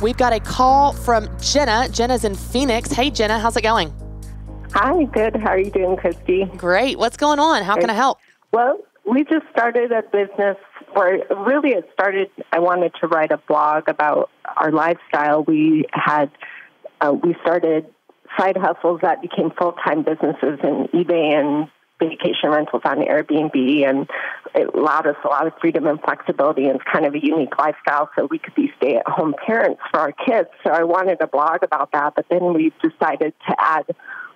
We've got a call from Jenna. Jenna's in Phoenix. Hey, Jenna, how's it going? Hi, good. How are you doing, Christy? Great. What's going on? How can I help? Well, we just started a business where really it started, I wanted to write a blog about our lifestyle. We started side hustles that became full-time businesses in eBay and vacation rentals on Airbnb, and it allowed us a lot of freedom and flexibility, and it's kind of a unique lifestyle so we could be stay-at-home parents for our kids. So I wanted to blog about that, but then we decided to add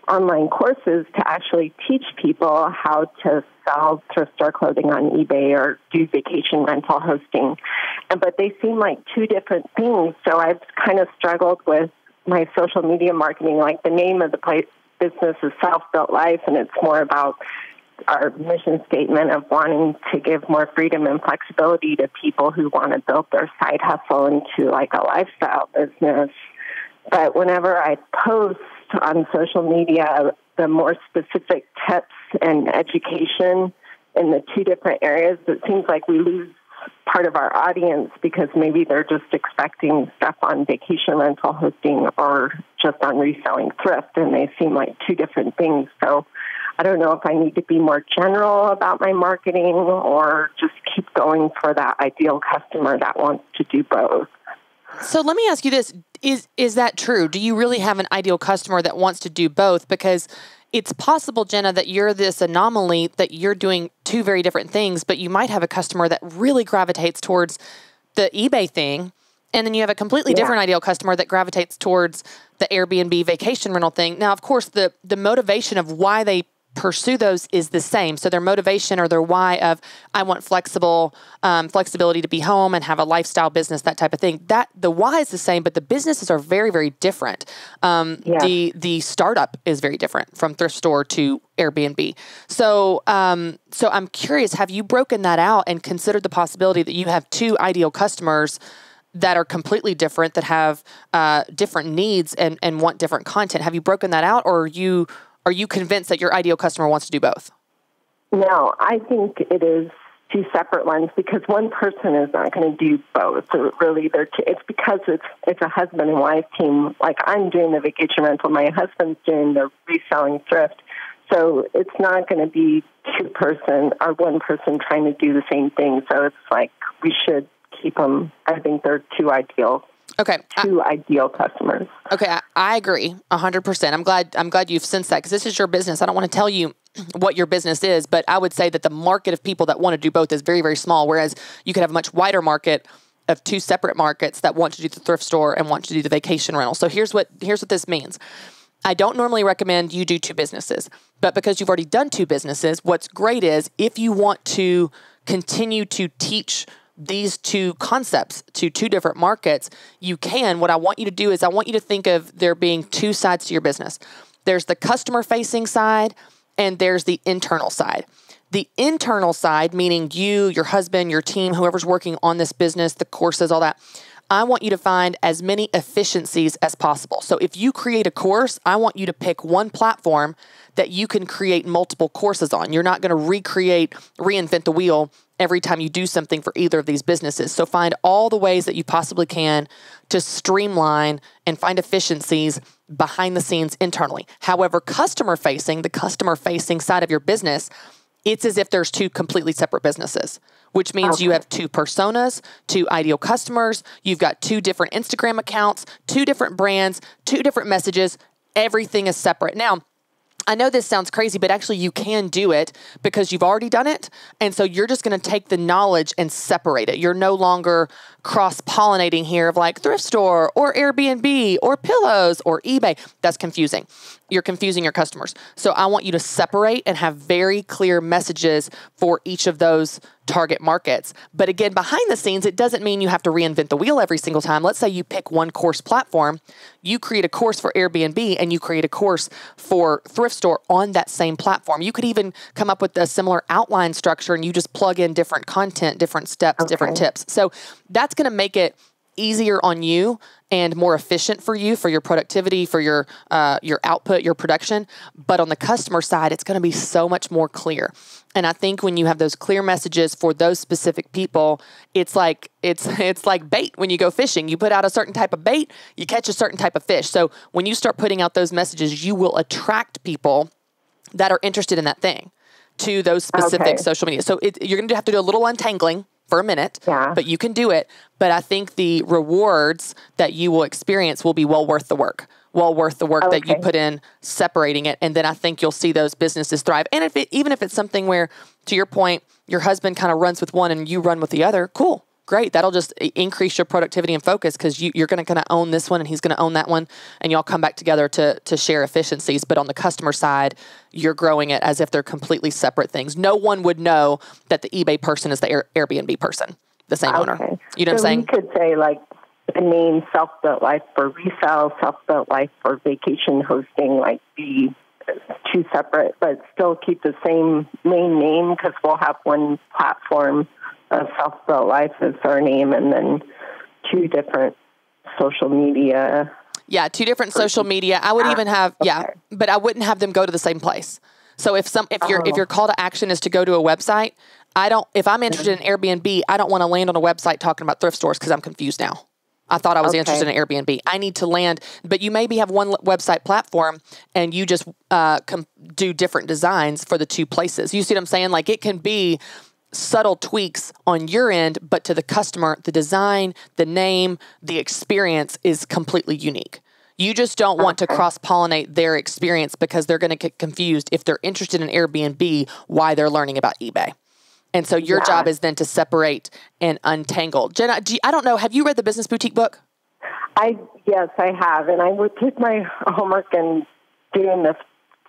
online courses to actually teach people how to sell thrift store clothing on eBay or do vacation rental hosting. But they seem like two different things, so I've kind of struggled with my social media marketing. Like, the name of the business is Self-Built Life, and it's more about our mission statement of wanting to give more freedom and flexibility to people who want to build their side hustle into like a lifestyle business. But whenever I post on social media the more specific tips and education in the two different areas, it seems like we lose part of our audience because maybe they're just expecting stuff on vacation rental hosting or just on reselling thrift, and they seem like two different things. So I don't know if I need to be more general about my marketing or just keep going for that ideal customer that wants to do both. So let me ask you this. Is that true? Do you really have an ideal customer that wants to do both? Because it's possible, Jenna, that you're this anomaly, that you're doing two very different things, but you might have a customer that really gravitates towards the eBay thing, and then you have a completely different ideal customer that gravitates towards the Airbnb vacation rental thing. Now, of course, the motivation of why they pursue those is the same. So their motivation or their why of, I want flexibility to be home and have a lifestyle business, that type of thing. That the why is the same, but the businesses are very, very different. The startup is very different from thrift store to Airbnb. So I'm curious, have you broken that out and considered the possibility that you have two ideal customers that are completely different, that have different needs and want different content? Have you broken that out, or are you convinced that your ideal customer wants to do both? No, I think it is two separate ones because one person is not going to do both. So really, it's because it's a husband and wife team. Like, I'm doing the vacation rental, my husband's doing the reselling thrift. So it's not going to be two-person or one person trying to do the same thing. So it's like we should keep them. I think they're two ideal customers. Okay, I agree 100%. I'm glad you've sensed that, because this is your business. I don't want to tell you what your business is, but I would say that the market of people that want to do both is very, very small, whereas you could have a much wider market of two separate markets that want to do the thrift store and want to do the vacation rental. So here's what this means. I don't normally recommend you do two businesses, but because you've already done two businesses, what's great is if you want to continue to teach these two concepts to two different markets, you can. What I want you to do is I want you to think of there being two sides to your business. There's the customer-facing side, and there's the internal side. The internal side, meaning you, your husband, your team, whoever's working on this business, the courses, all that, I want you to find as many efficiencies as possible. So if you create a course, I want you to pick one platform that you can create multiple courses on. You're not going to reinvent the wheel every time you do something for either of these businesses. So find all the ways that you possibly can to streamline and find efficiencies behind the scenes internally. However, the customer-facing side of your business, it's as if there's two completely separate businesses, which means you have two personas, two ideal customers, you've got two different Instagram accounts, two different brands, two different messages. Everything is separate. Now, I know this sounds crazy, but actually you can do it because you've already done it. And so you're just going to take the knowledge and separate it. You're no longer cross-pollinating here of like thrift store or Airbnb or pillows or eBay. That's confusing. You're confusing your customers. So I want you to separate and have very clear messages for each of those target markets. But again, behind the scenes, it doesn't mean you have to reinvent the wheel every single time. Let's say you pick one course platform, you create a course for Airbnb and you create a course for thrift store on that same platform. You could even come up with a similar outline structure and you just plug in different content, different steps, different tips. So that's going to make it easier on you and more efficient for you, for your productivity, for your output, your production. But on the customer side, it's going to be so much more clear. And I think when you have those clear messages for those specific people, it's like bait when you go fishing. You put out a certain type of bait, you catch a certain type of fish. So when you start putting out those messages, you will attract people that are interested in that thing to those specific social media. So you're going to have to do a little untangling for a minute, but you can do it. But I think the rewards that you will experience will be well worth the work. That you put in separating it. And then I think you'll see those businesses thrive. And even if it's something where, to your point, your husband kind of runs with one and you run with the other, cool, great. That'll just increase your productivity and focus because you're going to kind of own this one and he's going to own that one. And y'all come back together to share efficiencies. But on the customer side, you're growing it as if they're completely separate things. No one would know that the eBay person is the Airbnb person, the same owner. You know what I'm saying? We could say like, the name Self-Built Life for resale, Self-Built Life for vacation hosting, like be two separate, but still keep the same main name because we'll have one platform of Self-Built Life as our name and then two different social media. Yeah, two different social media. I would even have, but I wouldn't have them go to the same place. So if your call to action is to go to a website, if I'm interested in Airbnb, I don't want to land on a website talking about thrift stores because I'm confused now. I thought I was interested in Airbnb. I need to land, but you maybe have one website platform and you just do different designs for the two places. You see what I'm saying? Like it can be subtle tweaks on your end, but to the customer, the design, the name, the experience is completely unique. You just don't want to cross-pollinate their experience because they're going to get confused if they're interested in Airbnb, why they're learning about eBay. And so your job is then to separate and untangle. Jenna, I don't know, have you read the Business Boutique book? Yes, I have. And I did my homework and doing the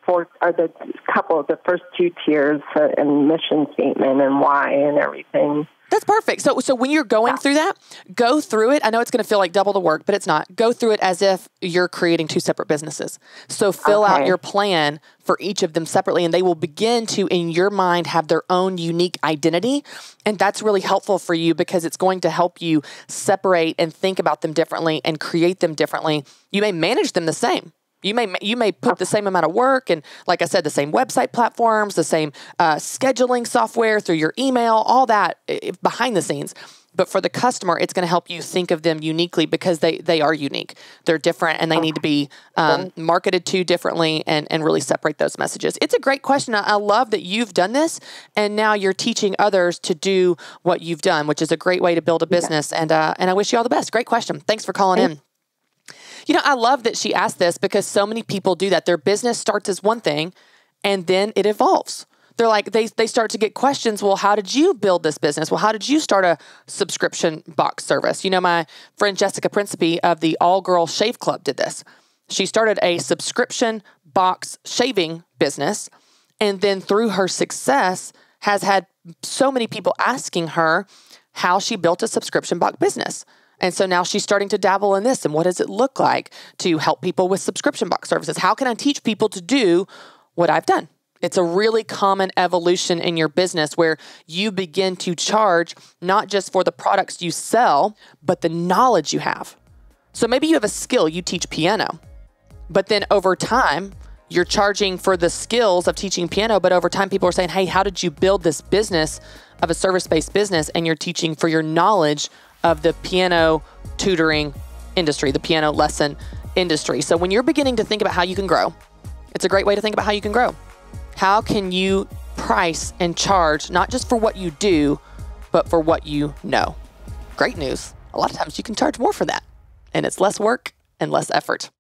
first two tiers and mission statement and why and everything. That's perfect. So when you're going through that, go through it. I know it's going to feel like double the work, but it's not. Go through it as if you're creating two separate businesses. So fill out your plan for each of them separately, and they will begin to, in your mind, have their own unique identity. And that's really helpful for you because it's going to help you separate and think about them differently and create them differently. You may manage them the same. You may put the same amount of work and, like I said, the same website platforms, the same scheduling software through your email, all that behind the scenes. But for the customer, it's going to help you think of them uniquely because they are unique. They're different and they need to be marketed to differently and really separate those messages. It's a great question. I love that you've done this and now you're teaching others to do what you've done, which is a great way to build a business. And I wish you all the best. Great question. Thanks for calling in. You know, I love that she asked this because so many people do that. Their business starts as one thing and then it evolves. They're like, they start to get questions. Well, how did you build this business? Well, how did you start a subscription box service? You know, my friend Jessica Principe of the All Girl Shave Club did this. She started a subscription box shaving business. And then through her success has had so many people asking her how she built a subscription box business. And so now she's starting to dabble in this. And what does it look like to help people with subscription box services? How can I teach people to do what I've done? It's a really common evolution in your business where you begin to charge not just for the products you sell, but the knowledge you have. So maybe you have a skill, you teach piano, but then over time, you're charging for the skills of teaching piano, but over time people are saying, hey, how did you build this business of a service-based business? And you're teaching for your knowledge of the piano tutoring industry, the piano lesson industry. So when you're beginning to think about how you can grow, it's a great way to think about how you can grow. How can you price and charge not just for what you do, but for what you know? Great news. A lot of times you can charge more for that, and it's less work and less effort.